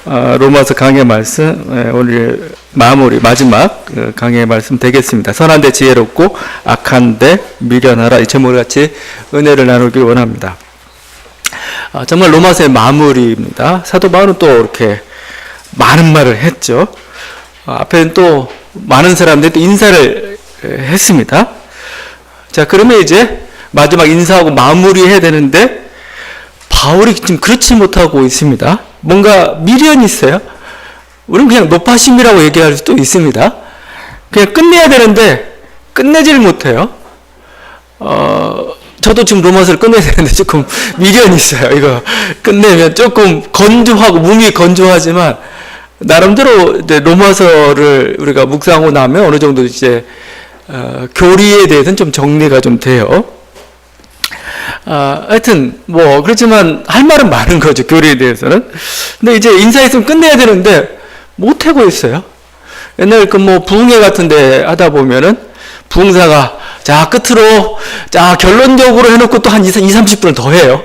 로마서 강의 말씀, 오늘 마무리, 마지막 강의 말씀 되겠습니다. 선한데 지혜롭고 악한데 미련하라. 이 제목을 같이 은혜를 나누길 원합니다. 정말 로마서의 마무리입니다. 사도 바울은 또 이렇게 많은 말을 했죠. 앞에는 또 많은 사람들이 또 인사를 했습니다. 자, 그러면 이제 마지막 인사하고 마무리해야 되는데 바울이 지금 그렇지 못하고 있습니다. 뭔가 미련이 있어요. 우리는 그냥 높아심이라고 얘기할 수도 있습니다. 그냥 끝내야 되는데 끝내질 못해요. 저도 지금 로마서를 끝내야 되는데 조금 미련이 있어요. 이거 끝내면 조금 건조하고 몸이 건조하지만 나름대로 이제 로마서를 우리가 묵상하고 나면 어느 정도 이제 교리에 대해서는 좀 정리가 좀 돼요. 하여튼 뭐 그렇지만 할 말은 많은 거죠, 교리에 대해서는. 근데 이제 인사했으면 끝내야 되는데 못 하고 있어요. 옛날 그 뭐 부흥회 같은데 하다 보면은 부흥사가 자 끝으로 자 결론적으로 해놓고 또 한 20-30분을 더 해요.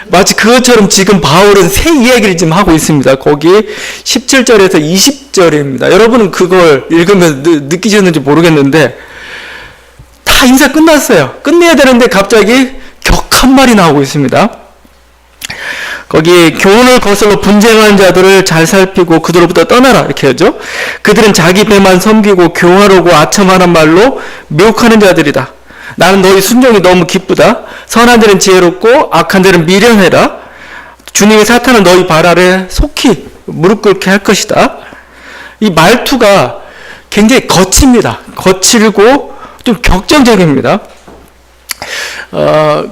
마치 그것처럼 지금 바울은 새 이야기를 지금 하고 있습니다. 거기 17절에서 20절입니다. 여러분은 그걸 읽으면서 느끼셨는지 모르겠는데 다 인사 끝났어요. 끝내야 되는데 갑자기 격한 말이 나오고 있습니다. 거기 교훈을 거슬러 분쟁하는 자들을 잘 살피고 그들로부터 떠나라 이렇게 하죠. 그들은 자기 배만 섬기고 교활하고 아첨하는 말로 미혹하는 자들이다. 나는 너희 순종이 너무 기쁘다. 선한 자는 지혜롭고 악한 자는 미련해라. 주님의 사탄은 너희 발 아래 속히 무릎 꿇게 할 것이다. 이 말투가 굉장히 거칩니다. 거칠고 좀 격정적입니다.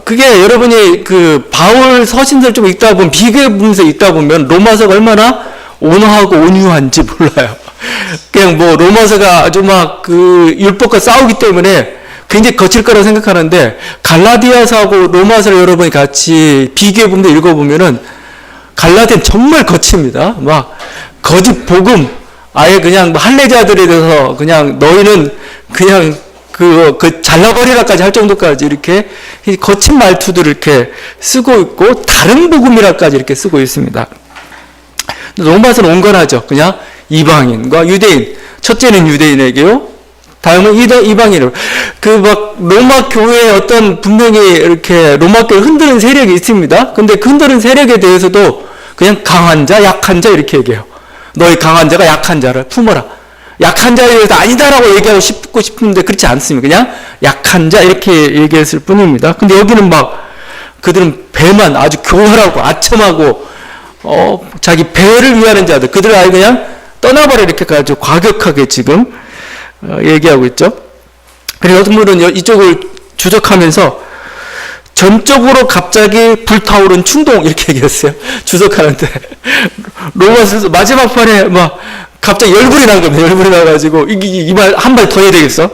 그게 여러분이 그 바울 서신들 좀 읽다 보면 비교해 보면서 읽다 보면 로마서가 얼마나 온화하고 온유한지 몰라요. 그냥 뭐 로마서가 아주 막 그 율법과 싸우기 때문에 굉장히 거칠 거라고 생각하는데 갈라디아서하고 로마서를 여러분이 같이 비교해 보면서 읽어보면은 갈라디아는 정말 거칩니다. 막 거짓 복음 아예 그냥 할례자들에 대해서 그냥 너희는 그냥 그 잘라버리라까지 할 정도까지 이렇게 거친 말투들을 이렇게 쓰고 있고 다른 복음이라까지 이렇게 쓰고 있습니다. 로마서는 온건하죠. 그냥 이방인과 유대인. 첫째는 유대인에게요. 다음은 이방인으로. 그 막 로마 교회에 어떤 분명히 이렇게 로마 교회 흔드는 세력이 있습니다. 근데 그 흔드는 세력에 대해서도 그냥 강한 자, 약한 자 이렇게 얘기해요. 너희 강한 자가 약한 자를 품어라. 약한 자에 대해서 아니다라고 얘기하고 싶은데 그렇지 않습니다. 그냥 약한 자 이렇게 얘기했을 뿐입니다. 근데 여기는 막 그들은 배만 아주 교활하고 아첨하고 자기 배를 위하는 자들 그들을 아예 그냥 떠나버려 이렇게 아주 과격하게 지금 얘기하고 있죠. 그리고 어떤 분은 이쪽을 주석하면서 전적으로 갑자기 불타오른 충동 이렇게 얘기했어요. 주석하는데 로마서에서 마지막 판에 막 갑자기 열불이 난 겁니다. 열불이 나가지고 이 말 한 발 더 해야 되겠어?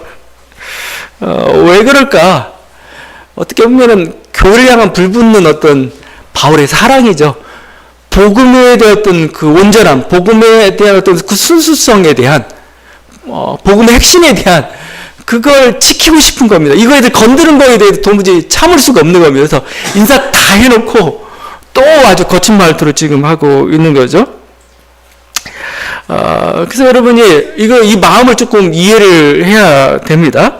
왜 그럴까? 어떻게 보면은 교회를 향한 불붙는 어떤 바울의 사랑이죠. 복음에 대한 어떤 그 온전함, 복음에 대한 어떤 그 순수성에 대한 복음의 핵심에 대한 그걸 지키고 싶은 겁니다. 이거에 대해 건드는 거에 대해서 도무지 참을 수가 없는 겁니다. 그래서 인사 다 해놓고 또 아주 거친 말투를 지금 하고 있는 거죠. 그래서 여러분이 이 마음을 조금 이해를 해야 됩니다.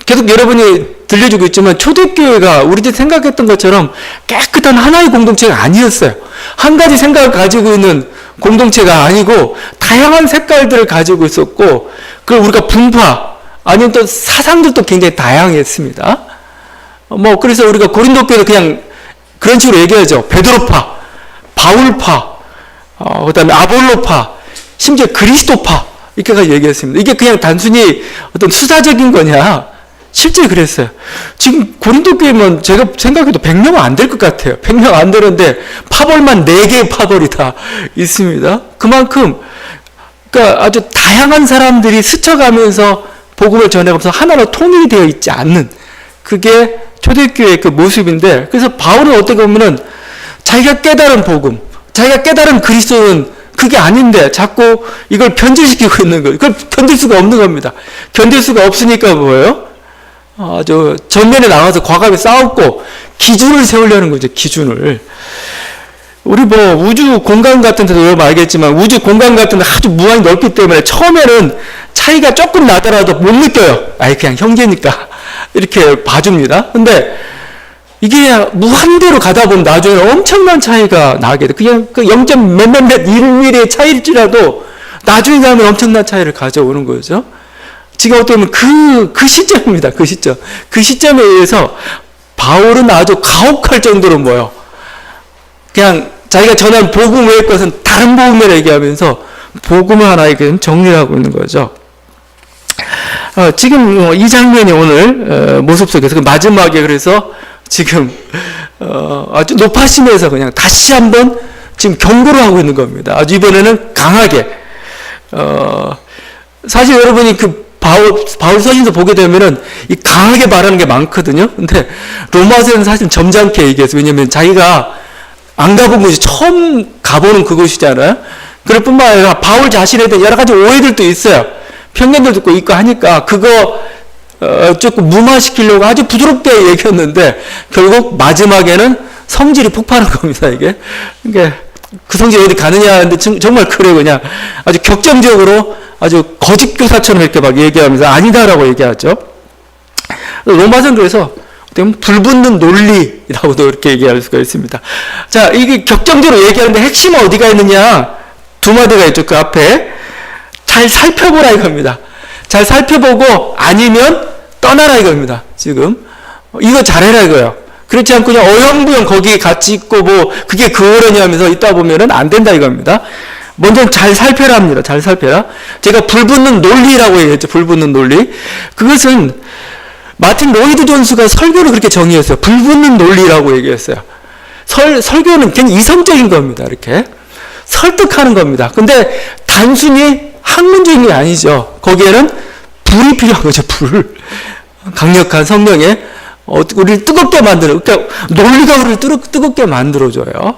계속 여러분이 들려주고 있지만 초대교회가 우리들이 생각했던 것처럼 깨끗한 하나의 공동체가 아니었어요. 한 가지 생각을 가지고 있는 공동체가 아니고 다양한 색깔들을 가지고 있었고 그걸 우리가 분파 아니면 또 사상들도 굉장히 다양했습니다. 그래서 우리가 고린도 교회도 그냥 그런 식으로 얘기하죠. 베드로파, 바울파, 그 다음에 아볼로파, 심지어 그리스도파, 이렇게까지 얘기했습니다. 이게 그냥 단순히 어떤 수사적인 거냐? 실제 그랬어요. 지금 고린도 교회면 제가 생각해도 100명 안 될 것 같아요. 100명 안 되는데 파벌만 4개의 파벌이 다 있습니다. 그만큼, 그러니까 아주 다양한 사람들이 스쳐가면서 복음을 전해가면서 하나로 통일이 되어 있지 않는 그게 초대교회의 그 모습인데 그래서 바울은 어떻게 보면은 자기가 깨달은 복음, 자기가 깨달은 그리스도는 그게 아닌데 자꾸 이걸 변질시키고 있는 거예요. 그걸 견딜 수가 없는 겁니다. 견딜 수가 없으니까 뭐예요? 전면에 나와서 과감히 싸웠고 기준을 세우려는 거죠. 기준을. 우리 뭐 우주 공간 같은 데도 여러분 알겠지만 우주 공간 같은 데 아주 무한히 넓기 때문에 처음에는 차이가 조금 나더라도 못 느껴요. 아이 그냥 형제니까 이렇게 봐줍니다. 근데 이게 무한대로 가다 보면 나중에 엄청난 차이가 나게 돼. 그냥 그 0. 몇몇 1mm의 차이일지라도 나중에 가면 엄청난 차이를 가져오는 거죠. 지금 어떻게 보면 그 시점입니다. 그 시점. 그 시점에 의해서 바울은 아주 가혹할 정도로 뭐요. 그냥 자기가 전한 복음 외의 것은 다른 복음을 얘기하면서 복음을 하나 이렇게 정리를 하고 있는 거죠. 지금 이 장면이 오늘 모습 속에서 그 마지막에 그래서 지금 아주 높아심에서 그냥 다시 한번 지금 경고를 하고 있는 겁니다. 아주 이번에는 강하게. 사실 여러분이 그 바울 서신서 보게 되면은 이 강하게 말하는 게 많거든요. 근데 로마서는 사실 점잖게 얘기했어요. 왜냐면 자기가 안 가본 곳이 처음 가보는 그곳이잖아요. 그럴 뿐만 아니라 바울 자신에 대한 여러 가지 오해들도 있어요. 편견들도 있고 하니까 그거 조금 무마시키려고 아주 부드럽게 얘기했는데 결국 마지막에는 성질이 폭발한 겁니다. 이게 그러니까 그 성질이 어디 가느냐 하는데 정말 그래 그냥 아주 격정적으로 아주 거짓 교사처럼 이렇게 막 얘기하면서 아니다라고 얘기하죠. 로마서는 그래서 불붙는 논리라고도 이렇게 얘기할 수가 있습니다. 자, 이게 격정적으로 얘기하는데 핵심은 어디가 있느냐? 두 마디가 있죠. 그 앞에 잘 살펴보라 이겁니다. 잘 살펴보고 아니면 떠나라 이겁니다. 지금 이거 잘해라 이거예요. 그렇지 않고 그냥 어영부영 거기에 같이 있고 뭐 그게 그거라냐 하면서 있다 보면은 안 된다 이겁니다. 먼저 잘 살펴라 합니다. 잘 살펴라. 제가 불붙는 논리라고 얘기했죠. 불붙는 논리. 그것은 마틴 로이드 존스가 설교를 그렇게 정의했어요. 불붙는 논리라고 얘기했어요. 설교는 굉장히 이성적인 겁니다. 이렇게 설득하는 겁니다. 근데 단순히 학문적인 게 아니죠. 거기에는 불이 필요한 거죠. 불. 강력한 성령의 우리를 뜨겁게 만드는, 그러니까 논리가 우리를 뜨겁게 만들어줘요.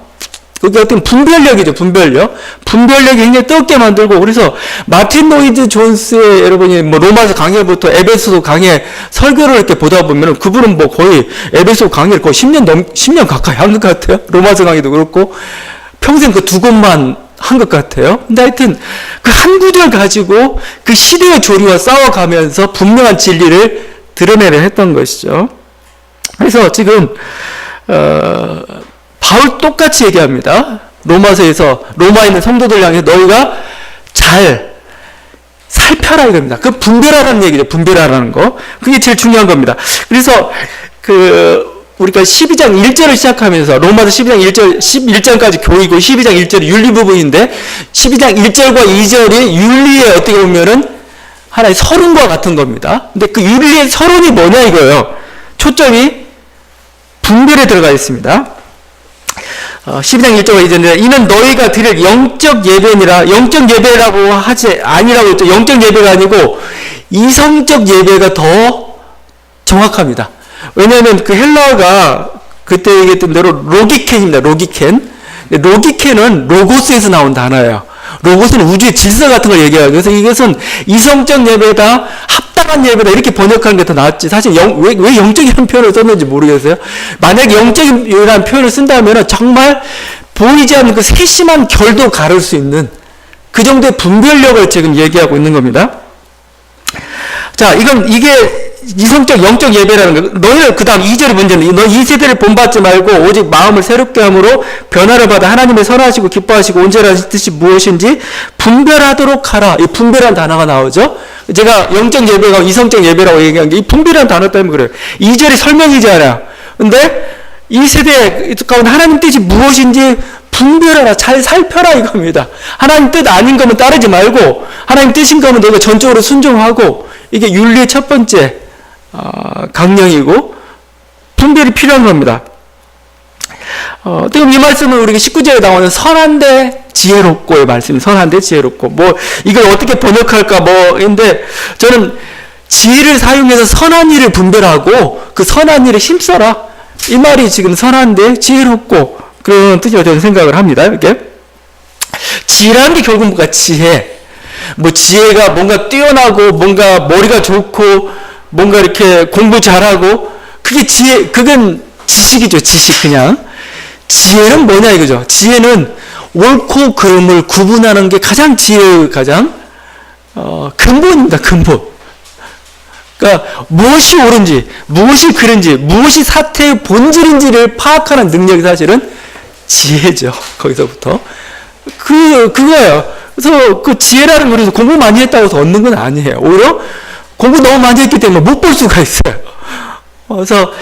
그게 어떤 분별력이죠. 분별력이 굉장히 뜨겁게 만들고, 그래서 마틴 로이드 존스의 여러분이 뭐 로마서 강해부터 에베소서 강해 설교를 이렇게 보다 보면은 그분은 뭐 거의 에베소 강의를 거의 10년 가까이 한 것 같아요. 로마서 강의도 그렇고 평생 그 두 곳만 한 것 같아요. 근데 하여튼 그 한 구절 가지고 그 시대의 조리와 싸워가면서 분명한 진리를 드러내려 했던 것이죠. 그래서 지금 바울 똑같이 얘기합니다. 로마서에서 로마에 있는 성도들 향해 너희가 잘 살펴라 이겁니다. 그 분별하라는 얘기죠. 분별하라는 거. 그게 제일 중요한 겁니다. 그래서 우리가 12장 1절을 시작하면서 로마서 12장 1절 11장까지 교이고 12장 1절이 윤리 부분인데 12장 1절과 2절이 윤리의 어떻게 보면은 하나의 서론과 같은 겁니다. 근데 그 윤리의 서론이 뭐냐 이거예요. 초점이 분별에 들어가 있습니다. 12장 1절과 2절인데 이는 너희가 드릴 영적 예배니라. 영적 예배라고 하지 아니라고 했죠. 영적 예배가 아니고 이성적 예배가 더 정확합니다. 왜냐하면 그 헬라어가 그때 얘기했던 대로 로기켄입니다. 로기켄은 로고스에서 나온 단어예요. 로고스는 우주의 질서 같은 걸 얘기해요. 그래서 이것은 이성적 예배다, 합당한 예배다 이렇게 번역하는 게 더 낫지. 사실 왜 영적이라는 표현을 썼는지 모르겠어요. 만약에 영적이라는 표현을 쓴다면 정말 보이지 않는 그 세심한 결도 가를 수 있는 그 정도의 분별력을 지금 얘기하고 있는 겁니다. 자, 이게 이성적 영적 예배라는 거예요. 너희는 그 다음 2절의 문제는 너 이 세대를 본받지 말고 오직 마음을 새롭게 함으로 변화를 받아 하나님의 선하시고 기뻐하시고 온전하신 뜻이 무엇인지 분별하도록 하라. 이 분별한 단어가 나오죠. 제가 영적 예배가 이성적 예배라고 얘기한 게 이 분별한 단어 때문에 그래요. 2절이 설명이잖아요. 근데 이 세대 가운데 하나님 뜻이 무엇인지 분별하라. 잘 살펴라 이겁니다. 하나님 뜻 아닌 거면 따르지 말고 하나님 뜻인 거면 너가 전적으로 순종하고 이게 윤리의 첫 번째 강령이고 분별이 필요한 겁니다. 지금 이 말씀은 우리가 19절에 나오는 선한데 지혜롭고의 말씀, 선한데 지혜롭고 뭐 이걸 어떻게 번역할까 뭐인데 저는 지혜를 사용해서 선한 일을 분별하고 그 선한 일에 힘써라 이 말이 지금 선한데 지혜롭고 그런 뜻이라고 저는 생각을 합니다. 이렇게 지혜라는 게 결국 뭔가 지혜, 뭐 지혜가 뭔가 뛰어나고 뭔가 머리가 좋고 뭔가 이렇게 공부 잘하고 그게 지혜, 그건 지식이죠. 지식 그냥 지혜는 뭐냐 이거죠. 지혜는 옳고 그름을 구분하는 게 가장 지혜의 가장 근본입니다. 근본. 그러니까 무엇이 옳은지, 무엇이 그른지, 무엇이 사태의 본질인지를 파악하는 능력이 사실은 지혜죠. 거기서부터. 그거예요. 그래서 그 지혜라는 거에서 공부 많이 했다고 해서 얻는 건 아니에요. 오히려 공부 너무 많이 했기 때문에 못 볼 수가 있어요. 그래서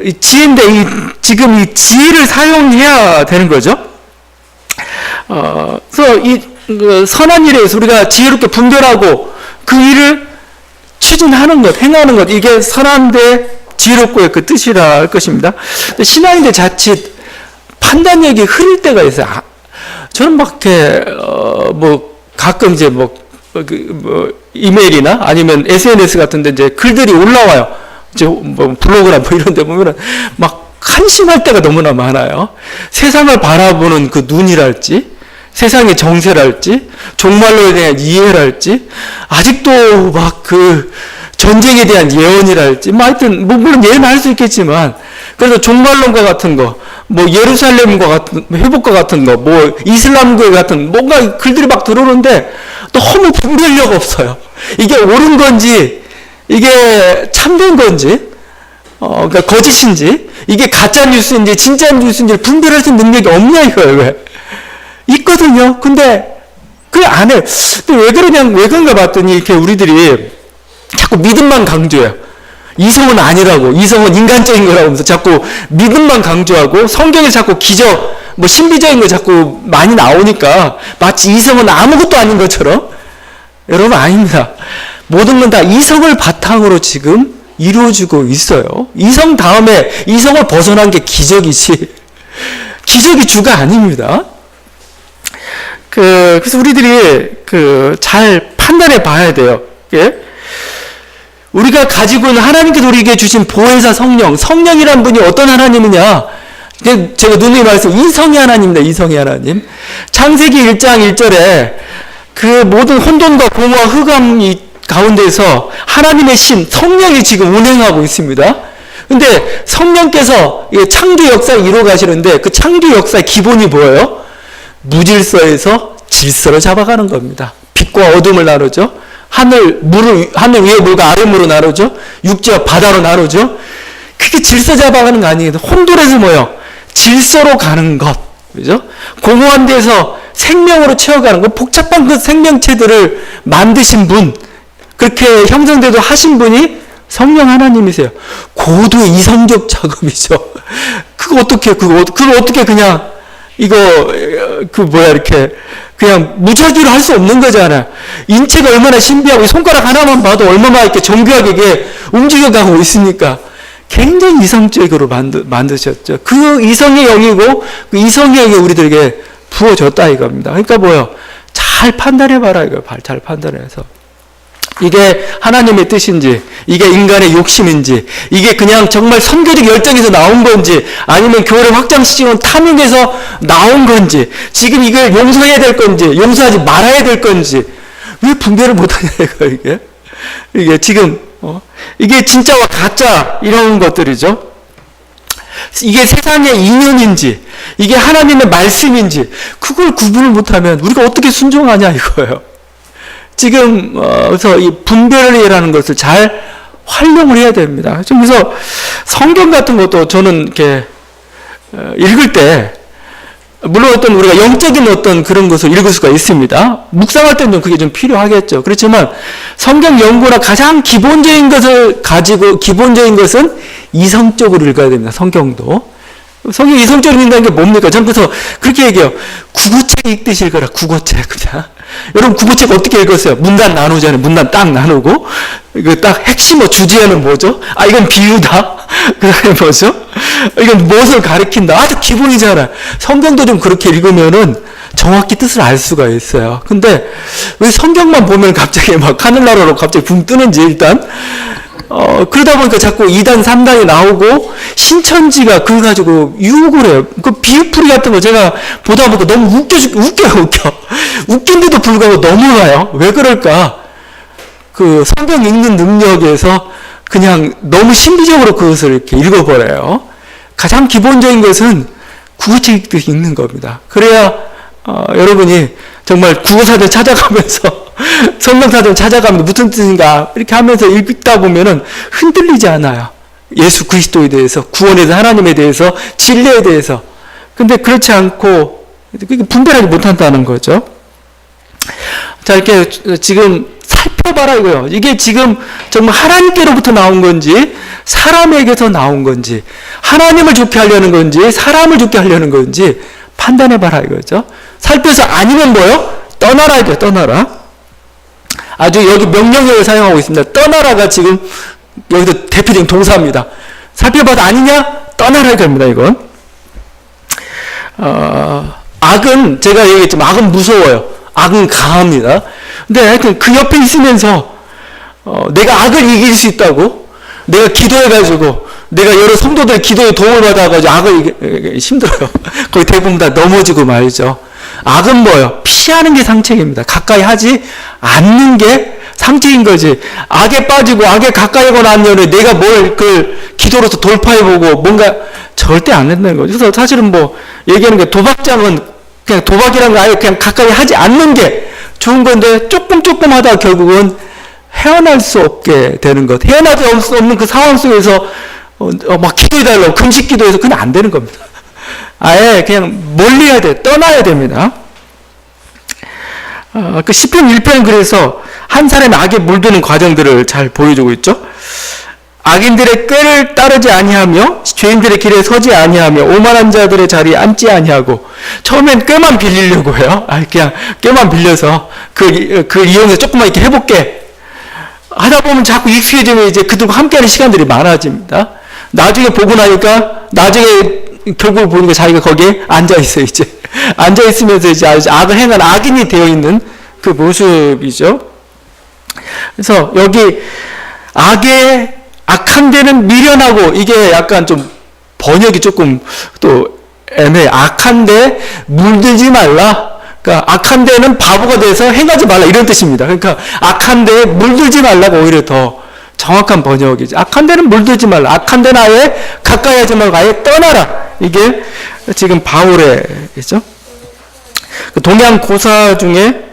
이 지혜인데 지금 이 지혜를 사용해야 되는 거죠. 그래서 그 선한 일에 의해서 우리가 지혜롭게 분별하고 그 일을 추진하는 것, 행하는 것, 이게 선한데 지혜롭고의 그 뜻이라 할 것입니다. 신앙인들 자칫 판단력이 흐릴 때가 있어요. 저는 막 이렇게 가끔 이제 이메일이나 아니면 SNS 같은데 이제 글들이 올라와요. 이제 블로그나 이런 데 보면은 막 한심할 때가 너무나 많아요. 세상을 바라보는 그 눈이랄지, 세상의 정세랄지, 종말로에 대한 이해랄지, 아직도 막 그 전쟁에 대한 예언이랄지, 하여튼 물론 예언은 할 수 있겠지만, 그래서 종말론과 같은 거, 예루살렘과 같은 회복과 같은 거, 이슬람교회 같은 뭔가 글들이 막 들어오는데 너무 분별력 없어요. 이게 옳은 건지, 이게 참된 건지, 그러니까 거짓인지, 이게 가짜 뉴스인지 진짜 뉴스인지 분별할 수 있는 능력이 없냐 이거예요. 왜? 있거든요. 근데 그 안에 왜 그런가 봤더니 이렇게 우리들이 자꾸 믿음만 강조해요. 이성은 아니라고, 이성은 인간적인 거라고 하면서 자꾸 믿음만 강조하고 성경에 자꾸 기적, 신비적인 거 자꾸 많이 나오니까 마치 이성은 아무것도 아닌 것처럼. 여러분 아닙니다. 모든 건 다 이성을 바탕으로 지금 이루어지고 있어요. 이성 다음에 이성을 벗어난 게 기적이지 기적이 주가 아닙니다. 그래서 우리들이 잘 판단해 봐야 돼요. 예? 우리가 가지고 있는 하나님께서 우리에게 주신 보혜사 성령이란 분이 어떤 하나님이냐? 제가 누누이 말씀, 이성의 하나님입니다. 이성의 하나님. 창세기 1장 1절에 그 모든 혼돈과 공허와 흑암이 가운데서 하나님의 신, 성령이 지금 운행하고 있습니다. 근데 성령께서 창조 역사를 이루어 가시는데 그 창조 역사의 기본이 뭐예요? 무질서에서 질서를 잡아가는 겁니다. 빛과 어둠을 나누죠. 하늘 위의 물과 아래 물로 나누죠. 육지와 바다로 나누죠. 그게 질서 잡아가는 거 아니에요. 혼돈에서 뭐예요? 질서로 가는 것. 그죠? 공허한 데서 생명으로 채워가는 것. 복잡한 그 생명체들을 만드신 분, 그렇게 형성되도 하신 분이 성령 하나님이세요. 고도의 이성적 작업이죠. 그걸 어떻게 그냥, 이렇게, 그냥 무작위로 할 수 없는 거잖아요. 인체가 얼마나 신비하고, 손가락 하나만 봐도 얼마나 이렇게 정교하게 이게 움직여가고 있으니까, 굉장히 이성적으로 만드셨죠. 그 이성의 영이고, 그 이성의 영이 우리들에게 부어졌다 이겁니다. 그러니까 뭐요? 잘 판단해봐라 이거예요. 잘 판단해서. 이게 하나님의 뜻인지, 이게 인간의 욕심인지, 이게 그냥 정말 선교적 열정에서 나온 건지, 아니면 교회를 확장시키는 탐욕에서 나온 건지, 지금 이걸 용서해야 될 건지, 용서하지 말아야 될 건지, 왜 분별을 못하냐, 이게. 이게 지금, 이게 진짜와 가짜, 이런 것들이죠. 이게 세상의 인연인지, 이게 하나님의 말씀인지, 그걸 구분을 못하면 우리가 어떻게 순종하냐, 이거예요. 지금 그래서 이 분별이라는 것을 잘 활용을 해야 됩니다. 그래서 성경 같은 것도 저는 이렇게 읽을 때 물론 우리가 영적인 어떤 그런 것을 읽을 수가 있습니다. 묵상할 때는 좀 그게 좀 필요하겠죠. 그렇지만 성경 연구나 가장 기본적인 것을 가지고 기본적인 것은 이성적으로 읽어야 됩니다. 성경도. 성경 이성적으로 읽는다는 게 뭡니까? 저는 그래서 그렇게 얘기해요. 국어책 읽듯이 읽어라. 국어책 그냥. 여러분 국어책 어떻게 읽었어요? 문단 나누잖아요. 문단 딱 나누고 이거 딱 핵심 주제는 뭐죠? 이건 비유다. 그다음에 뭐죠? 이건 무엇을 가리킨다. 아주 기본이잖아요. 성경도 좀 그렇게 읽으면은 정확히 뜻을 알 수가 있어요. 근데 왜 성경만 보면 갑자기 막 하늘나라로 갑자기 붕 뜨는지 일단 그러다 보니까 자꾸 2단, 3단이 나오고, 신천지가 그거 가지고 유혹을 해요. 그 비유풀이 같은 거 제가 보다 보니까 너무 웃겨요. 웃긴데도 불구하고 넘어가요. 왜 그럴까? 그 성경 읽는 능력에서 그냥 너무 신비적으로 그것을 이렇게 읽어버려요. 가장 기본적인 것은 국어책도 읽는 겁니다. 그래야 여러분이 정말 국어사전 찾아가면서 성경사전 찾아가면서 무슨 뜻인가 이렇게 하면서 읽다 보면은 흔들리지 않아요. 예수 그리스도에 대해서, 구원에 대해서, 하나님에 대해서, 진리에 대해서. 근데 그렇지 않고 분별하지 못한다는 거죠. 자, 이렇게 지금 살펴봐라 이거요. 이게 지금 정말 하나님께로부터 나온 건지 사람에게서 나온 건지, 하나님을 좋게 하려는 건지 사람을 좋게 하려는 건지 판단해봐라 이거죠. 살펴서 아니면 뭐요? 떠나라 이거요. 떠나라. 아주 여기 명령형을 사용하고 있습니다. 떠나라가 지금 여기서 대표적인 동사입니다. 살펴봐서 아니냐? 떠나라 이겁니다. 이건. 악은 제가 얘기했지만 악은 무서워요. 악은 강합니다. 근데 하여튼 그 옆에 있으면서 내가 악을 이길 수 있다고, 내가 기도해가지고 내가 여러 성도들 기도에 도움을 받아가지고 악을 힘들어요. 거의 대부분 다 넘어지고 말죠. 악은 뭐예요? 피하는 게 상책입니다. 가까이 하지 않는 게 상책인 거지. 악에 빠지고 악에 가까이 가고 나면 내가 뭘 그 기도로서 돌파해보고 뭔가 절대 안 된다는 거죠. 그래서 사실은 뭐 얘기하는 게 도박장은 그냥 도박이라는 거 아예 그냥 가까이 하지 않는 게 좋은 건데 조금 하다가 결국은 헤어날 수 없게 되는 것. 헤어나지 수 없는 그 상황 속에서 막 기도해달라고 금식 기도해서 그냥 안 되는 겁니다. 아예 그냥 멀리 해야 돼. 떠나야 됩니다. 그 시편 1편 그래서 한 사람의 악에 물드는 과정들을 잘 보여주고 있죠. 악인들의 꾀를 따르지 아니하며 죄인들의 길에 서지 아니하며 오만한 자들의 자리에 앉지 아니하고. 처음엔 꾀만 빌리려고 해요. 그냥 꾀만 빌려서 그 이용해서 조금만 이렇게 해볼게 하다 보면 자꾸 익숙해지면 이제 그들과 함께하는 시간들이 많아집니다. 나중에 보고 나니까 나중에 결국 보니까 자기가 거기에 앉아있어요. 이제 앉아있으면서 이제 악을 행한 악인이 되어 있는 그 모습이죠. 그래서 여기 악한 데는 미련하고, 이게 약간 좀 번역이 조금 또 애매해. 악한 데 물들지 말라. 그러니까 악한 데는 바보가 돼서 행하지 말라 이런 뜻입니다. 그러니까 악한 데에 물들지 말라가 오히려 더 정확한 번역이죠. 악한 데는 물들지 말라. 악한 데는 아예 가까이 하지 말고 아예 떠나라. 이게 지금 바울의 이죠. 동양 고사 중에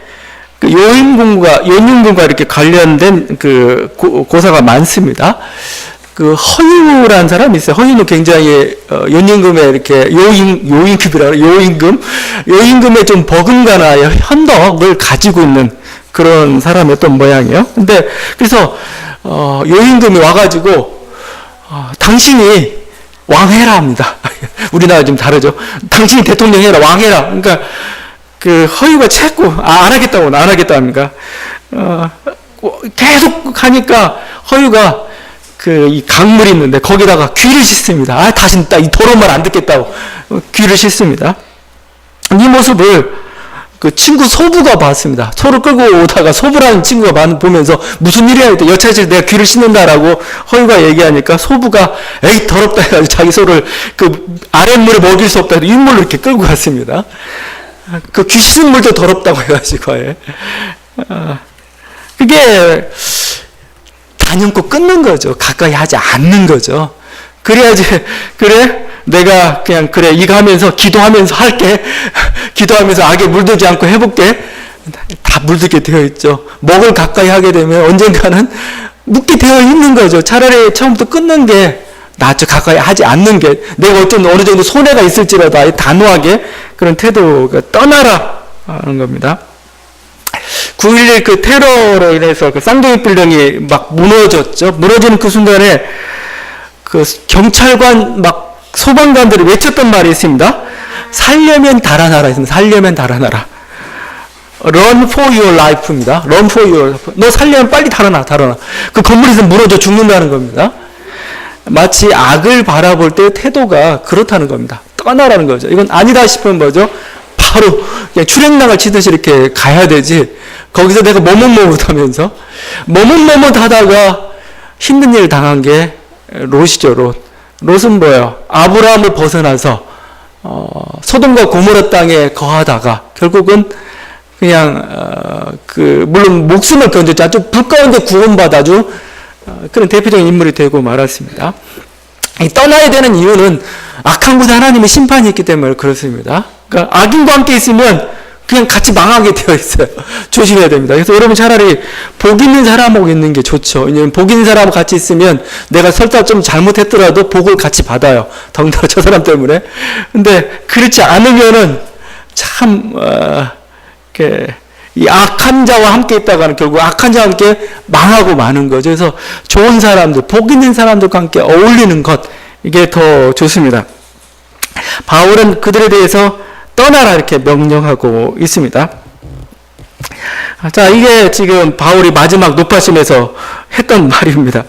그 요인군과 이렇게 관련된 그 고사가 많습니다. 그 허유라는 사람이 있어요. 허유는 굉장히 연임금에 이렇게 요임금에 좀 버금가나 현덕을 가지고 있는 그런 사람이었던 모양이에요. 근데 그래서 요임금이 와가지고 당신이 왕해라 합니다. 우리나라 좀 다르죠. 당신이 대통령 해라, 왕해라. 그러니까 그 허유가 자꾸 안 하겠다 합니까? 계속 하니까 허유가 이 강물이 있는데 거기다가 귀를 씻습니다. 다신 이 더러운 말 안 듣겠다고 귀를 씻습니다. 이 모습을 그 친구 소부가 봤습니다. 소를 끌고 오다가 소부라는 친구가 보면서 무슨 일이야 했더니 여차저차 내가 귀를 씻는다라고 허유가 얘기하니까 소부가 에이 더럽다 해가지고 자기 소를 그 아랫물에 먹일 수 없다 해서 윗물로 이렇게 끌고 갔습니다. 그 귀 씻는 물도 더럽다고 해가지고 그게 단연코 끊는 거죠. 가까이 하지 않는 거죠. 그래야지, 그래? 내가 그냥, 그래, 이거 하면서, 기도하면서 할게. 기도하면서 악에 물들지 않고 해볼게. 다 물들게 되어 있죠. 먹을 가까이 하게 되면 언젠가는 묻게 되어 있는 거죠. 차라리 처음부터 끊는 게 낫죠. 가까이 하지 않는 게. 내가 어느 정도 손해가 있을지라도 아예 단호하게 그런 태도가 떠나라 하는 겁니다. 9.11 그 테러로 인해서 그 쌍둥이 빌딩이 막 무너졌죠. 무너지는 그 순간에 그 경찰관 막 소방관들이 외쳤던 말이 있습니다. 살려면 달아나라 있습니다. 살려면 달아나라. Run for your life입니다. Run for your life. 너 살려면 빨리 달아나. 그 건물에서 무너져 죽는다는 겁니다. 마치 악을 바라볼 때 태도가 그렇다는 겁니다. 떠나라는 거죠. 이건 아니다 싶으면 뭐죠? 바로 그냥 출행랑을 치듯이 이렇게 가야 되지. 거기서 내가 머뭇머뭇하면서 머뭇머뭇하다가 힘든 일을 당한 게 롯이죠. 롯은 뭐예요? 아브라함을 벗어나서 소돔과 고모라 땅에 거하다가 결국은 그냥 물론 목숨을 건졌죠. 아주 불 가운데 구원받아 주 그런 대표적인 인물이 되고 말았습니다. 이 떠나야 되는 이유는 악한 곳에 하나님의 심판이 있기 때문에 그렇습니다. 그러니까 악인과 함께 있으면 그냥 같이 망하게 되어 있어요. 조심해야 됩니다. 그래서 여러분 차라리 복 있는 사람하고 있는 게 좋죠. 왜냐면 복 있는 사람하고 같이 있으면 내가 설사 좀 잘못했더라도 복을 같이 받아요. 덩달아 저 사람 때문에. 근데 그렇지 않으면은 참 이 악한 자와 함께 있다가는 결국 악한 자와 함께 망하고 마는 거죠. 그래서 좋은 사람들, 복 있는 사람들과 함께 어울리는 것, 이게 더 좋습니다. 바울은 그들에 대해서 떠나라 이렇게 명령하고 있습니다. 자, 이게 지금 바울이 마지막 높아심에서 했던 말입니다.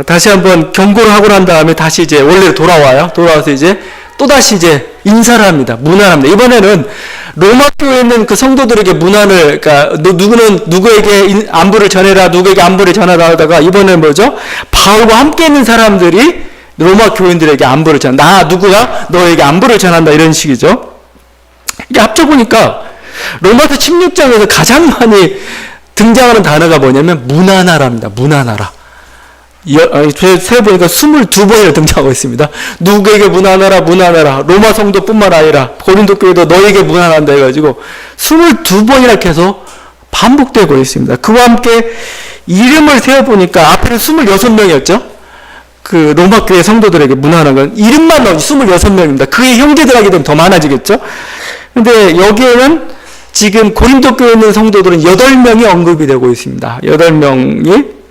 다시 한번 경고를 하고 난 다음에 다시 이제 원래로 돌아와요. 돌아와서 이제 또다시 이제 인사를 합니다. 문안합니다. 이번에는 로마 교회에 있는 그 성도들에게 문안을, 그러니까 누구는 누구에게 안부를 전해라, 누구에게 안부를 전하라 하다가 이번에는 뭐죠? 바울과 함께 있는 사람들이 로마 교인들에게 안부를 전한다. 나 누구야? 너에게 안부를 전한다. 이런 식이죠. 이게 합쳐보니까 로마서 16장에서 가장 많이 등장하는 단어가 뭐냐면 문안하라입니다. 문안하라. 세보니까 22번이나 등장하고 있습니다. 누구에게 문안하라, 문안하라. 로마 성도뿐만 아니라 고린도 교회도 너에게 문안한다 해가지고 22번이나 계속 반복되고 있습니다. 그와 함께 이름을 세어보니까 앞에는 26명이었죠. 그 로마 교회 성도들에게 문안한 건 이름만 넣은 26명입니다. 그의 형제들에게 되면 더 많아지겠죠. 근데 여기에는 지금 고린도 교회에 있는 성도들은 8명이 언급이 되고 있습니다. 8명이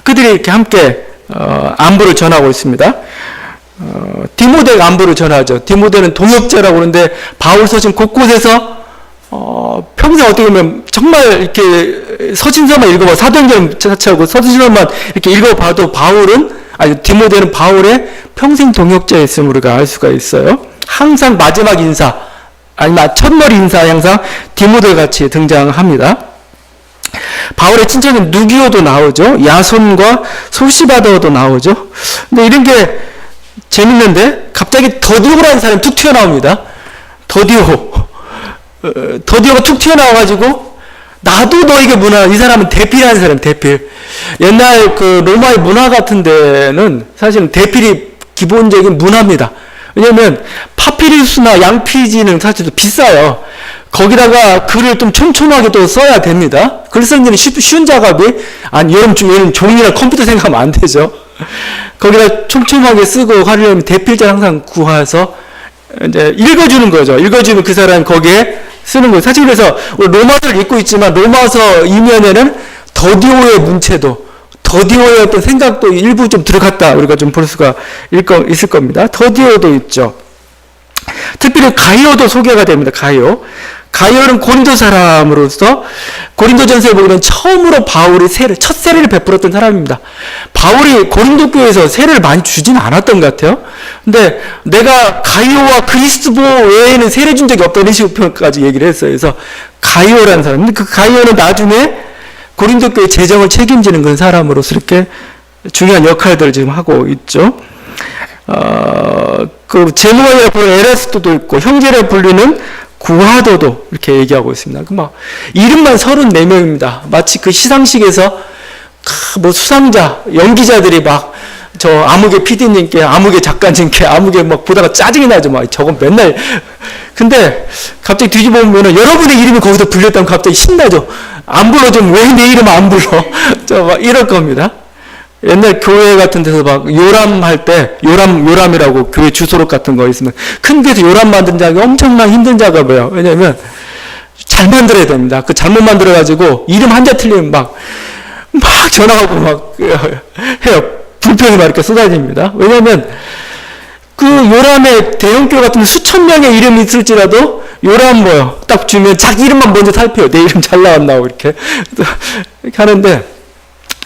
그들이 이렇게 함께 안부를 전하고 있습니다. 디모데가 안부를 전하죠. 디모데는 동역자라고 그러는데 바울 서신 곳곳에서 평생 어떻게 보면 정말 이렇게 서신서만 읽어봐, 사도행전 자체하고 서신서만 이렇게 읽어봐도 디모데는 바울의 평생 동역자였음을 우리가 알 수가 있어요. 항상 마지막 인사, 아니면 첫머리 인사에 항상 디모데 같이 등장합니다. 바울의 친척인 누기오도 나오죠. 야손과 소시바더도 나오죠. 근데 이런 게 재밌는데 갑자기 더디오라는 사람이 툭 튀어나옵니다. 더디오가 툭 튀어나와가지고 나도 너에게 문화, 이 사람은 대필하는 사람, 대필. 옛날 그 로마의 문화 같은 데는 사실은 대필이 기본적인 문화입니다. 왜냐면 파피루스나 양피지는 사실 비싸요. 거기다가 글을 좀 촘촘하게 또 써야 됩니다. 글 쓰는 데는 쉬운 작업이, 얘는 종이나 컴퓨터 생각하면 안 되죠. 거기다 촘촘하게 쓰고 하려면 대필자 항상 구해서 이제 읽어주는 거죠. 읽어주면 그 사람이 거기에 쓰는 거예요. 사실 그래서 로마서를 읽고 있지만 로마서 이면에는 더디오의 문체도, 더디오의 어떤 생각도 일부 좀 들어갔다 우리가 좀 볼 수가 있을 겁니다. 더디오도 있죠. 특별히 가이오도 소개가 됩니다. 가이오는 고린도 사람으로서 고린도전서에 보면 처음으로 바울이 첫 세례를 베풀었던 사람입니다. 바울이 고린도 교회에서 세례를 많이 주지는 않았던 것 같아요. 근데 내가 가이오와 크리스토보 외에는 세례 준 적이 없다는 식으로까지 얘기를 했어요. 그래서 가이오라는 사람. 근데 그 가이오는 나중에 고린도 교회 재정을 책임지는 그런 사람으로서 이렇게 중요한 역할들을 지금 하고 있죠. 그 제모아에 보는 에라스토도 있고 형제라 불리는 구하도도 이렇게 얘기하고 있습니다. 이름만 34명입니다. 마치 그 시상식에서 수상자, 연기자들이 아무개 PD님께, 아무개 작가님께, 아무개 보다가 짜증이 나죠. 저건 맨날. 근데 갑자기 뒤집어보면 여러분의 이름이 거기서 불렸다면 갑자기 신나죠. 안 불러주면 왜 내 이름 안 불러? 이럴 겁니다. 옛날 교회 같은 데서 요람할 때, 요람이라고 교회 주소록 같은 거 있으면, 큰 교회에서 요람 만드는 작업이 엄청난 힘든 작업이에요. 왜냐면, 잘 만들어야 됩니다. 잘못 만들어가지고, 이름 한자 틀리면 전화하고 해요. 불평이 이렇게 쏟아집니다. 왜냐면, 요람의 대형교회 같은 수천 명의 이름이 있을지라도, 요람 딱 주면 자기 이름만 먼저 살펴요. 내 이름 잘 나왔나, 이렇게 하는데,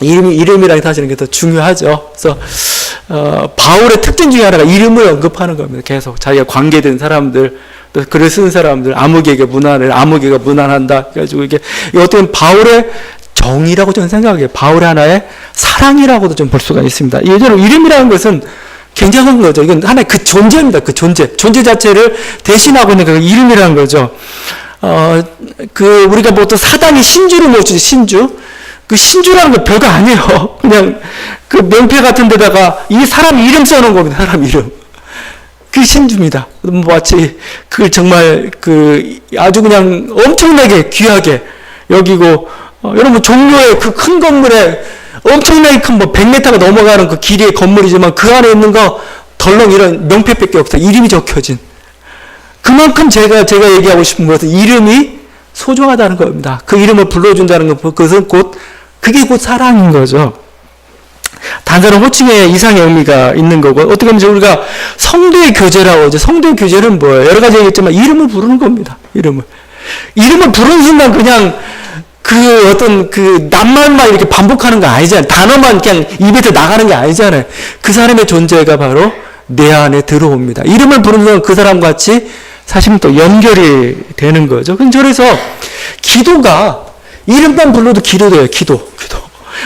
이름이라는 게 사실은 더 중요하죠. 그래서, 바울의 특징 중에 하나가 이름을 언급하는 겁니다. 계속 자기가 관계된 사람들, 또 글을 쓰는 사람들, 아무개에게 문안을, 아무개가 문안한다. 그래가지고 이게 어떻게 보면 바울의 정이라고 저는 생각해요. 바울의 하나의 사랑이라고도 좀 볼 수가 있습니다. 예전에 이름이라는 것은 굉장한 거죠. 이건 하나의 그 존재입니다. 그 존재 자체를 대신하고 있는 그 이름이라는 거죠. 우리가 보통 사당이 신주를 모시죠. 신주. 그 신주라는 거 별거 아니에요. 그냥 그 명패 같은 데다가 이 사람 이름 써놓은 겁니다. 사람 이름. 그게 신주입니다. 뭐 마치 그걸 정말 그 아주 그냥 엄청나게 귀하게 여기고, 여러분 종로의 그 큰 건물에 엄청나게 큰 뭐 100m가 넘어가는 그 길이의 건물이지만 그 안에 있는 거 덜렁 이런 명패밖에 없어요. 이름이 적혀진. 그만큼 제가 얘기하고 싶은 것은 이름이 소중하다는 겁니다. 그 이름을 불러준다는 것, 그것은 그게 곧 사랑인 거죠. 단순한 호칭에 이상의 의미가 있는 거고, 어떻게 보면 우리가 성도의 교제라고 하죠. 성도의 교제는 뭐예요? 여러 가지 얘기했지만 이름을 부르는 겁니다. 이름을 부르는 순간 그냥 그 어떤 그 낱말만 이렇게 반복하는 거 아니잖아요. 단어만 그냥 입에서 나가는 게 아니잖아요. 그 사람의 존재가 바로 내 안에 들어옵니다. 이름을 부르는 순간 그 사람과 같이 사실은 또 연결이 되는 거죠. 그래서 기도가 이름만 불러도 기도돼요. 기도.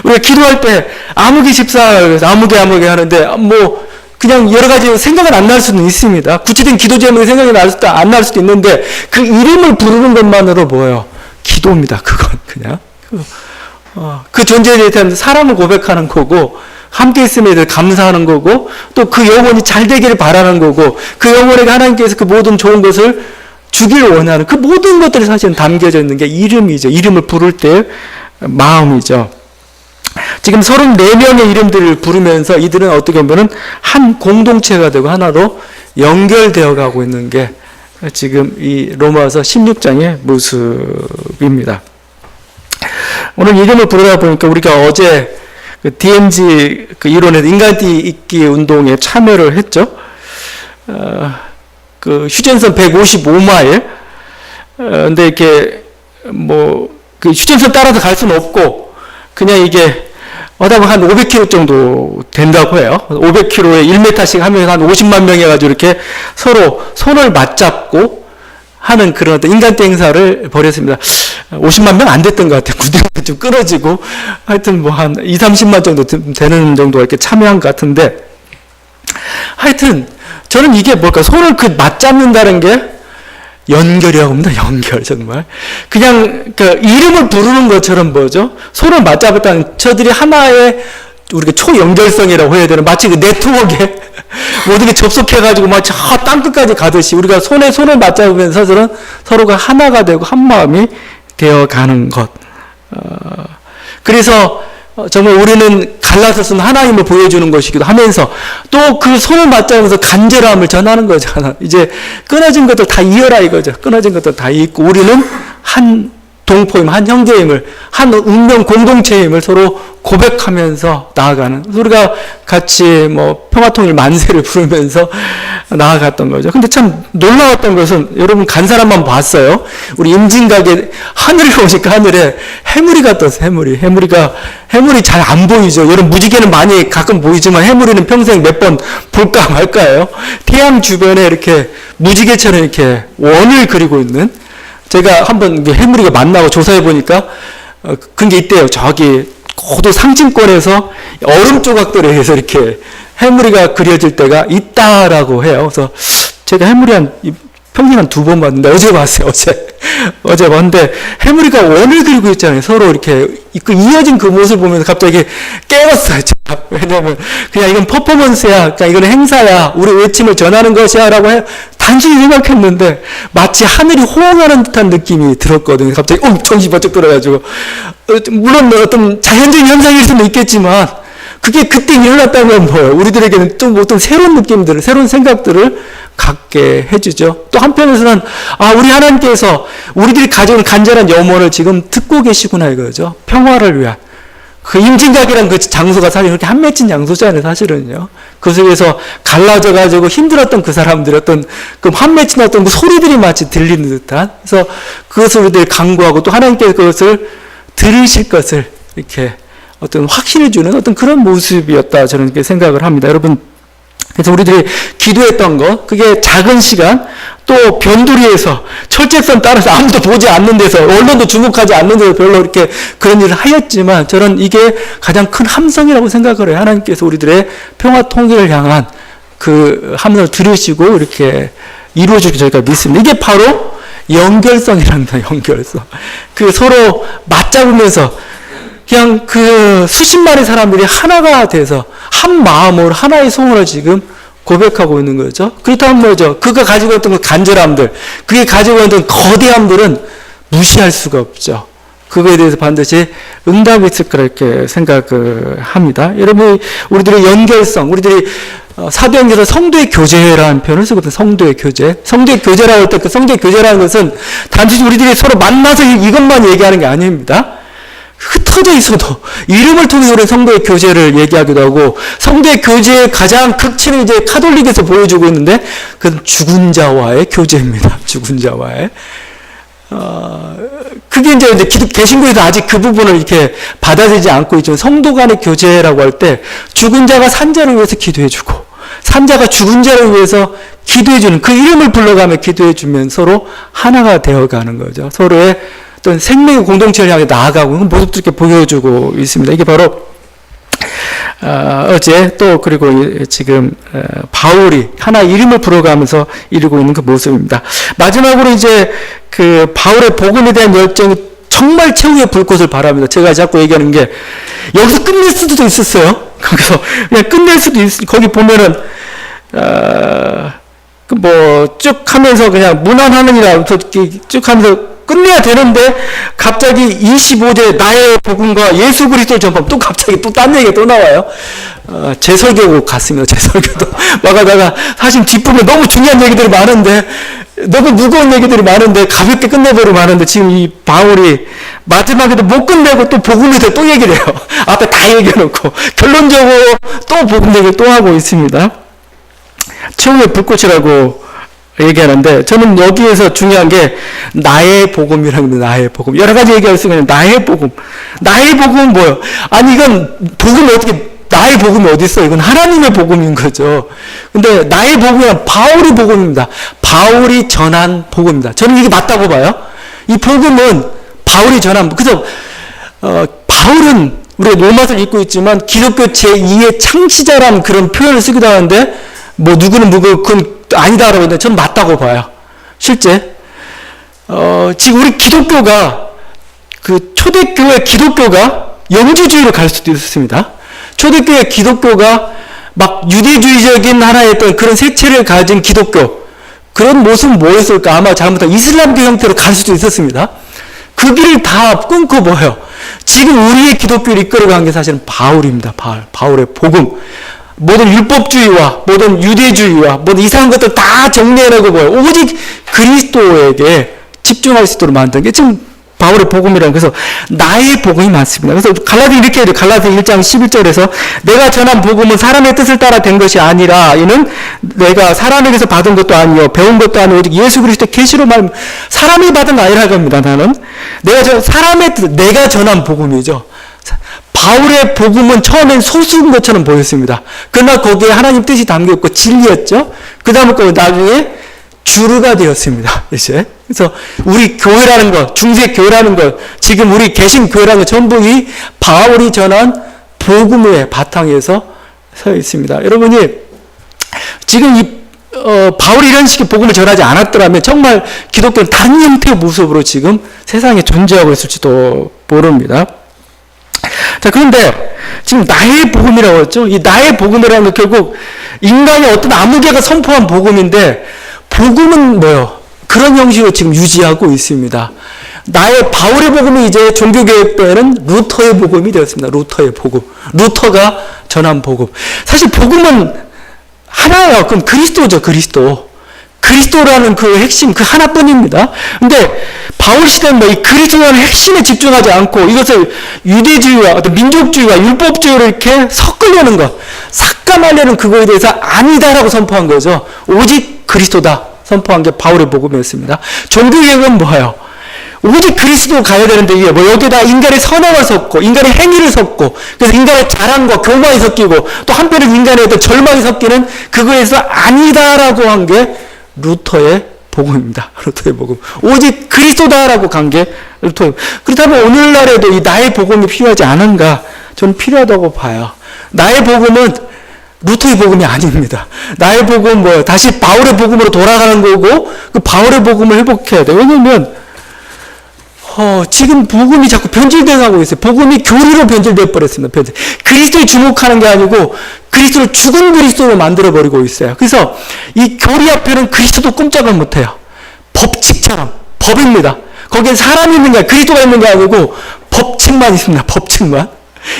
우리가 기도할 때 아무개 집사, 아무개 하는데 뭐 그냥 여러 가지 생각은 안 날 수는 있습니다. 구체적인 기도 제목이 생각이 안 날 수도 있는데 그 이름을 부르는 것만으로 뭐예요? 기도입니다. 그건 그냥 그 존재에 대한 사랑을 고백하는 거고, 함께 있음에 대해 감사하는 거고, 또 그 영혼이 잘 되기를 바라는 거고, 그 영혼에게 하나님께서 그 모든 좋은 것을 주기를 원하는 그 모든 것들이 사실은 담겨져 있는 게 이름이죠. 이름을 부를 때의 마음이죠. 지금 34명의 이름들을 부르면서 이들은 어떻게 보면은 한 공동체가 되고 하나로 연결되어 가고 있는 게 지금 이 로마서 16장의 모습입니다. 오늘 이름을 부르다 보니까 우리가 어제 그 DMZ 그 이론에서 인간띠 있기 운동에 참여를 했죠. 그 휴전선 155마일. 근데 이렇게 뭐 그 휴전선 따라서 갈 수는 없고 그냥 이게 어다 보면 한 500km 정도 된다고 해요. 500km에 1m씩 하면 한 50만 명 해가지고 이렇게 서로 손을 맞잡고 하는 그런 어떤 인간대 행사를 벌였습니다. 50만 명 안 됐던 것 같아요. 구대가 좀 끊어지고 하여튼 뭐 한 2, 30만 정도 되는 정도가 이렇게 참여한 것 같은데, 하여튼 저는 이게 뭘까? 손을 그 맞잡는다는 게 연결이라고 합니다. 연결, 정말. 그냥 그 이름을 부르는 것처럼 뭐죠? 손을 맞잡았다는 저들이 하나의 우리가 초연결성이라고 해야 되는, 마치 그 네트워크에 모든 게 접속해가지고 막 저 땅끝까지 가듯이 우리가 손을 맞잡으면서 서로가 하나가 되고 한 마음이 되어가는 것. 그래서 정말 우리는 갈라서서는 하나님을 보여주는 것이기도 하면서 또 그 손을 맞잡으면서 간절함을 전하는 거잖아. 이제 끊어진 것들 다 이어라 이거죠. 끊어진 것들 다 잊고 우리는 한 동포임, 한 형제임을, 한 운명 공동체임을 서로 고백하면서 나아가는, 우리가 같이 뭐 평화통일 만세를 부르면서 나아갔던 거죠. 근데 참 놀라웠던 것은, 여러분 간 사람만 봤어요. 우리 임진각에 하늘에 오니까 하늘에 해무리가 떴어요. 해무리 잘 안 보이죠. 여러분 무지개는 많이 가끔 보이지만 해무리는 평생 몇 번 볼까 말까요. 태양 주변에 이렇게 무지개처럼 이렇게 원을 그리고 있는, 제가 한번 해무리가 만나고 조사해 보니까 그런 게 있대요. 저기 고도 상층권에서 얼음 조각들에 의해서 이렇게 해무리가 그려질 때가 있다라고 해요. 그래서 제가 해무리 평생 한 2번 봤는데 어제 봤어요. 어제 봤는데 해무리가 원을 그리고 있잖아요. 서로 이렇게 이어진 그 모습을 보면서 갑자기 깨웠어요. 왜냐면 그냥 이건 퍼포먼스야, 그러니까 이건 행사야, 우리 외침을 전하는 것이야 라고 단순히 생각했는데 마치 하늘이 호응하는 듯한 느낌이 들었거든요. 갑자기 정신이 번쩍 들어가지고, 물론 어떤 자연적인 현상일 수는 있겠지만 그게 그때 일어났다면 뭐예요? 우리들에게는 또 어떤 새로운 느낌들을, 새로운 생각들을 갖게 해주죠. 또 한편에서는 우리 하나님께서 우리들이 가져온 간절한 염원을 지금 듣고 계시구나 이거죠. 평화를 위한. 그 임진각이라는 그 장소가 사실 그렇게 한 맺힌 장소잖아요, 사실은요. 그 속에서 갈라져가지고 힘들었던 그 사람들의 어떤 그 한 맺힌 어떤 그 소리들이 마치 들리는 듯한, 그래서 그것을 우리들이 간구하고 또 하나님께서 그것을 들으실 것을 이렇게 어떤 확신을 주는 어떤 그런 모습이었다, 저는 이렇게 생각을 합니다. 여러분, 그래서 우리들이 기도했던 것, 그게 작은 시간, 또 변두리에서 철책선 따라서 아무도 보지 않는 데서, 언론도 주목하지 않는 데서 별로 이렇게 그런 일을 하였지만, 저는 이게 가장 큰 함성이라고 생각을 해요. 하나님께서 우리들의 평화 통일을 향한 그 함성을 들으시고 이렇게 이루어지길 저희가 믿습니다. 이게 바로 연결성이랍니다. 연결성. 그 서로 맞잡으면서 그냥 그 수십만의 사람들이 하나가 돼서 한 마음으로 하나의 소원을 지금 고백하고 있는 거죠. 그렇다면 뭐죠? 그가 가지고 있던 그 간절함들, 그게 가지고 있던 거대함들은 무시할 수가 없죠. 그거에 대해서 반드시 응답이 있을 거라 이렇게 생각을 합니다. 여러분, 우리들의 연결성, 우리들이 사도행전에서 성도의 교제라는 표현을 쓰거든요. 성도의 교제. 성도의 교제라고 할 때 그 성도의 교제라는 것은 단지 우리들이 서로 만나서 이것만 얘기하는 게 아닙니다. 흩어져 있어도 이름을 통해 우리 성도의 교제를 얘기하기도 하고, 성도의 교제의 가장 극치는 이제 카톨릭에서 보여주고 있는데 그건 죽은 자와의 교제입니다. 죽은 자와의. 그게 이제 개신교에도 아직 그 부분을 이렇게 받아들이지 않고 있죠. 성도 간의 교제라고 할 때 죽은 자가 산자를 위해서 기도해주고, 산자가 죽은 자를 위해서 기도해주는, 그 이름을 불러가며 기도해주면 서로 하나가 되어가는 거죠. 서로의 어떤 생명의 공동체를 향해 나아가고 있는 모습도 이렇게 보여주고 있습니다. 이게 바로 어제 또 그리고 지금 바울이 하나 이름을 불어가면서 이루고 있는 그 모습입니다. 마지막으로 이제 그 바울의 복음에 대한 열정이 정말 최후의 불꽃을 바랍니다. 제가 자꾸 얘기하는 게 여기서 끝낼 수도 있었어요. 거기서 그냥 끝낼 수도 거기 보면은 뭐 쭉 하면서 그냥 무난하느니라 쭉 하면서 끝내야 되는데 갑자기 25절 나의 복음과 예수 그리스도 전파하면 또 갑자기 또 딴 얘기가 또 나와요. 제 설교 같습니다. 제 설교도 막 하다가 사실 뒷부분에 너무 중요한 얘기들이 많은데, 너무 무거운 얘기들이 많은데 가볍게 끝내버리고 하는데, 지금 이 바울이 마지막에도 못 끝내고 또 복음에 대해 또 얘기를 해요. 앞에 다 얘기해놓고 결론적으로 또 복음 얘기를 또 하고 있습니다. 최후의 불꽃이라고 얘기하는데, 저는 여기에서 중요한 게 나의 복음이라는 겁니다. 나의 복음. 여러 가지 얘기할 수 있는 나의 복음. 나의 복음은 뭐예요? 아니 이건 복음이 어떻게, 나의 복음이 어디 있어요? 이건 하나님의 복음인 거죠. 근데 나의 복음은 바울의 복음입니다. 바울이 전한 복음입니다. 저는 이게 맞다고 봐요. 이 복음은 바울이 전한, 그래서 바울은 우리가 로마서를 읽고 있지만 기독교 제2의 창시자라는 그런 표현을 쓰기도 하는데, 뭐 누구는 그건 아니다라고 했는데 저는 맞다고 봐요. 실제 지금 우리 기독교가, 그 초대교회 기독교가 영주주의로 갈 수도 있습니다. 초대교회 기독교가 막 유대주의적인 하나의 어떤 그런 색채를 가진 기독교, 그런 모습은 뭐였을까? 아마 잘못하면 이슬람교 형태로 갈 수도 있었습니다. 그 길을 다 끊고 뭐예요? 지금 우리의 기독교를 이끌어간 게 사실은 바울입니다. 바울의 복음. 모든 율법주의와 모든 유대주의와 모든 이상한 것들 다 정리해내고 뭐예요? 오직 그리스도에게 집중할 수 있도록 만든 게 지금 바울의 복음이라는, 그래서 나의 복음이 많습니다. 그래서 갈라디 이렇게 해요. 갈라디 1장 11절에서 내가 전한 복음은 사람의 뜻을 따라 된 것이 아니라 이는 내가 사람에게서 받은 것도 아니요 배운 것도 아니요 오직 예수 그리스도의 계시로 말하면 사람이 받은 아니라고 합니다. 나는 사람의 뜻, 내가 전한 복음이죠. 바울의 복음은 처음엔 소수인 것처럼 보였습니다. 그러나 거기에 하나님 뜻이 담겨있고 진리였죠. 그 다음에 나중에 주류가 되었습니다. 이제. 그래서 우리 교회라는 것, 중세교회라는 것, 지금 우리 개신교회라는 것 전부 이 바울이 전한 복음의 바탕에서 서 있습니다. 여러분이 지금 바울이 이런 식의 복음을 전하지 않았더라면 정말 기독교는 다른 형태의 모습으로 지금 세상에 존재하고 있을지도 모릅니다. 자, 그런데 지금 나의 복음이라고 했죠. 이 나의 복음이라는 건 결국 인간의 어떤 아무개가 선포한 복음인데, 복음은 뭐요? 그런 형식으로 지금 유지하고 있습니다. 바울의 복음이 이제 종교개혁 때에는 루터의 복음이 되었습니다. 루터의 복음. 루터가 전한 복음. 사실 복음은 하나예요. 그럼 그리스도죠, 그리스도. 그리스도라는 그 핵심, 그 하나뿐입니다. 근데 바울 시대는 이 그리스도라는 핵심에 집중하지 않고 이것을 유대주의와 어떤 민족주의와 율법주의로 이렇게 섞으려는 것, 삭감하려는 그거에 대해서 아니다라고 선포한 거죠. 오직 그리스도다 선포한 게 바울의 복음이었습니다. 종교개혁은 뭐예요? 오직 그리스도 가야 되는데, 이게 뭐 여기다 인간의 선행을 섞고 인간의 행위를 섞고, 그래서 인간의 자랑과 교만이 섞이고 또 한편은 인간의 어떤 절망이 섞이는 그거에서 아니다라고 한 게 루터의 복음입니다. 루터의 복음. 오직 그리스도다라고 간 게 루터의 복음. 그렇다면 오늘날에도 이 나의 복음이 필요하지 않은가? 저는 필요하다고 봐요. 나의 복음은 루터의 복음이 아닙니다. 나의 복음은 다시 바울의 복음으로 돌아가는 거고, 그 바울의 복음을 회복해야 돼요. 왜냐면 지금 복음이 자꾸 변질되어 가고 있어요. 복음이 교리로 변질되어 버렸습니다. 그리스도에 주목하는 게 아니고 그리스도를 죽은 그리스도로 만들어 버리고 있어요. 그래서 이 교리 앞에는 그리스도도 꼼짝을 못해요. 법칙처럼 법입니다. 거기에 사람이 있는 게 그리스도가 있는 게 아니고 법칙만 있습니다. 법칙만.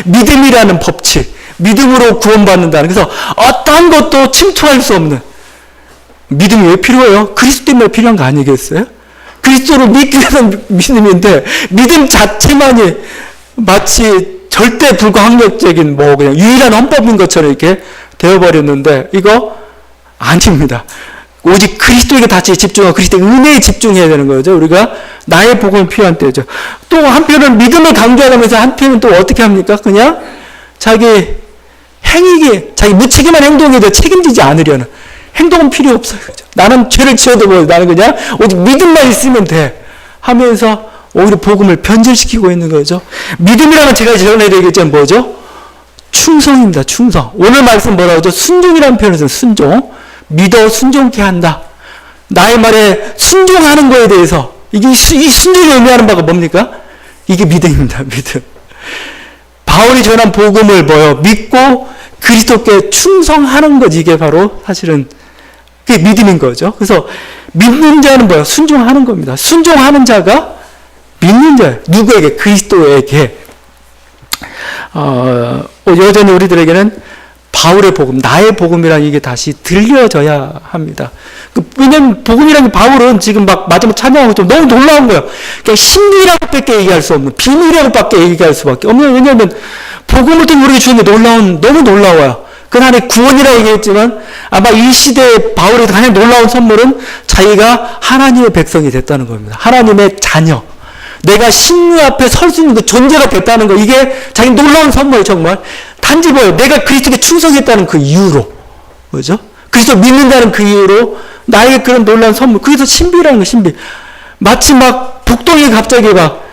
믿음이라는 법칙. 믿음으로 구원받는다는. 그래서 어떠한 것도 침투할 수 없는. 믿음이 왜 필요해요? 그리스도 때문에 필요한 거 아니겠어요? 그리스도를 믿기 위한 믿음인데 믿음 자체만이 마치 절대 불가항력적인 뭐 그냥 유일한 헌법인 것처럼 이렇게 되어버렸는데 이거 아닙니다. 오직 그리스도에게 다시 집중하고 그리스도의 은혜에 집중해야 되는 거죠. 우리가 나의 복음이 필요한 때죠. 또 한편은 믿음을 강조하면서 한편은 또 어떻게 합니까? 그냥 자기 행위에 자기 무책임한 행동에 대해 책임지지 않으려는 행동은 필요 없어요. 그죠? 나는 죄를 지어도 뭐 나는 그냥 오직 믿음만 있으면 돼 하면서 오히려 복음을 변질시키고 있는 거죠. 믿음이라는 제가 전에 얘기했지만 뭐죠? 충성입니다. 충성. 오늘 말씀 뭐라고 하죠? 순종이라는 표현을 써요. 순종. 믿어 순종케 한다. 나의 말에 순종하는 거에 대해서 이게 이 순종이 의미하는 바가 뭡니까? 이게 믿음입니다. 믿음. 바울이 전한 복음을 뭐요? 믿고 그리스도께 충성하는 거지. 이게 바로 사실은 그게 믿음인 거죠. 그래서 믿는 자는 뭐예요? 순종하는 겁니다. 순종하는 자가 믿는 자예요. 누구에게? 그리스도에게. 여전히 우리들에게는 바울의 복음, 나의 복음이라는 이게 다시 들려져야 합니다. 왜냐면 복음이라는 게 바울은 지금 막 마지막 찬양하고 좀 너무 놀라운 거예요. 그러니까 신비라고밖에 얘기할 수 없는, 비밀이라고밖에 얘기할 수밖에 없는. 왜냐면 복음을 통해 우리에게 주는 게 너무 놀라워요. 그 안에 구원이라고 얘기했지만 아마 이 시대에 바울의 가장 놀라운 선물은 자기가 하나님의 백성이 됐다는 겁니다. 하나님의 자녀. 내가 신유 앞에 설 수 있는 그 존재가 됐다는 거. 이게 자기 놀라운 선물이에요. 정말. 단지 뭐예요? 내가 그리스도께 충성했다는 그 이유로. 그죠? 그리스도 믿는다는 그 이유로 나에게 그런 놀라운 선물. 그래서 신비라는 거 신비. 마치 막 북동이 갑자기 막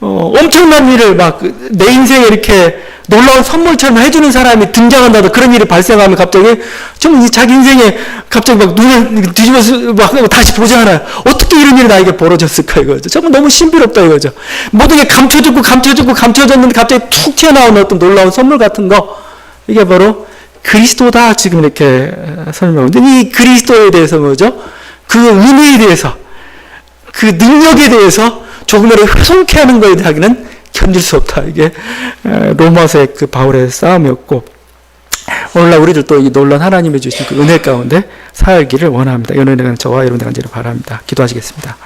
엄청난 일을 막 내 인생에 이렇게 놀라운 선물처럼 해주는 사람이 등장한다도 그런 일이 발생하면 갑자기 좀 자기 인생에 갑자기 막 눈을 뒤집어서 막 다시 보잖아요. 어떻게 이런 일이 나에게 벌어졌을까 이거죠. 정말 너무 신비롭다 이거죠. 모든 게 감춰졌는데 갑자기 툭 튀어나오는 어떤 놀라운 선물 같은 거. 이게 바로 그리스도다 지금 이렇게 설명하는데 이 그리스도에 대해서 뭐죠? 그 은혜에 대해서 그 능력에 대해서 조금이라도 훼손케 하는 거에 대하기는 견딜 수 없다. 이게 로마서의 그 바울의 싸움이었고 오늘날 우리들도 이 놀라운 하나님의 주신 그 은혜 가운데 살기를 원합니다. 이 은혜가 저와 여러분들 간절히 바랍니다. 기도하시겠습니다.